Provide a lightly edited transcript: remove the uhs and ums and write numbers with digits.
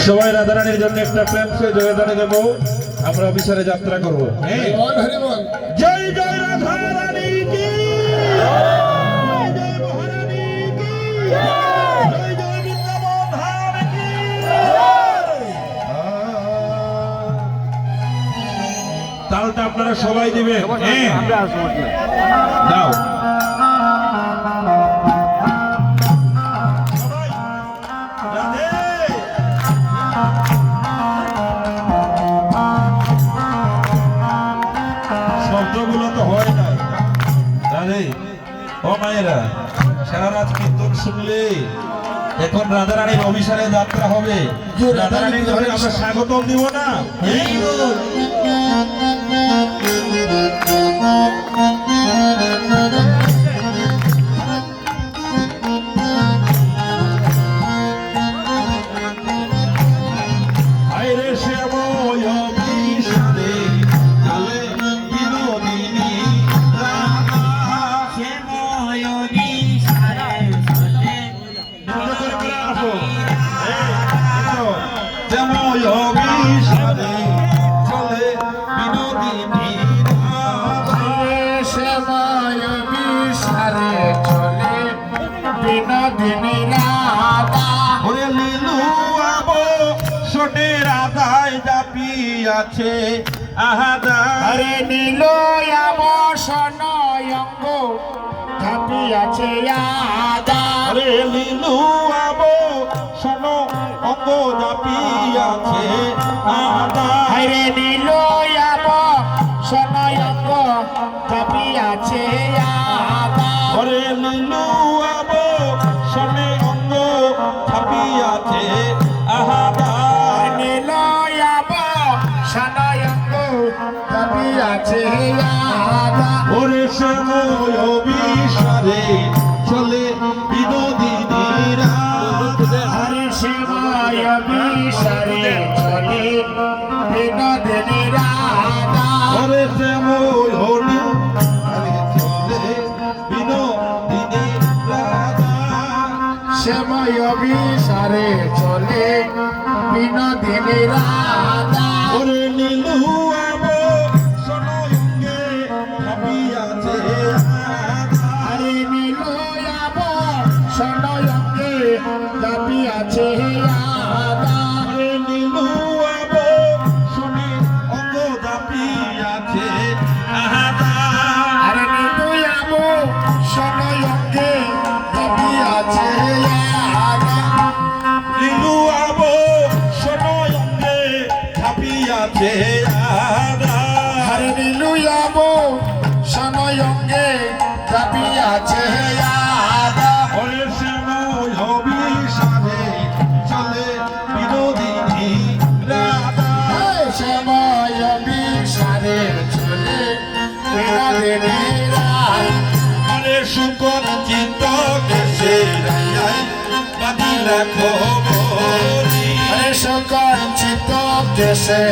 সবাই রাধারানীর জন্য একটা প্রেম সে জয়দানে দেব। আমরা অফিসারে যাত্রা করবো। জয় জয় রাধারানী কি, জয় মহারানী কি, জয় জয় বৃন্দাবন ধাম কি। তালটা আপনারা সবাই দিবেন। দাও শব্দগুলো তো হয় নাই রাধে। ও মায়েরা, সারা রাত কীর্তন শুনলে এখন রাধারানীর অভিসারে যাত্রা হবে। রাধারানীর ঘরে আমরা স্বাগতম দিব না? আছে আহাদা আরে নীল আবসন অঙ্গ ধাপি আছে আদা। আরে নীলু আবসন অঙ্গ ধাপি আছে আদা। আরে নীল আবসন অঙ্গ ধাপি আছে আদা। আরে নীলু আবসন অঙ্গ ধাপি আছে আহাদা। আছে আদা। ওরে সময় অভিসারে চলে বিনোদিনী রাধা। হরে সময় অভিসারে চলে বিনোদিনী রাধা। ওরে সময় চলে বিনোদিনী রাধা। সময় অভিসারে চলে বিনোদিনী রাধা। ওরে নীলু আছে আদা। নীলু শুনি অঙ্গ দাপি আছে আদা। আরে নীলু শোনো অঙ্গে দাপি আছে আদা। নীলু শোনো অঙ্গে দাপি আছে আদা। আরে নীলু শোনো অঙ্গে দাপি আছে আদা। ওরে সময় অভিসারে চলে বিনোদিনী রাধা। সময় অভিসারে চলে বিনোদিনী রাধা। আরে শুকন চিত্ত কেশে বাঁধিলা খবরি। আরে শুকন চিত্ত কেশে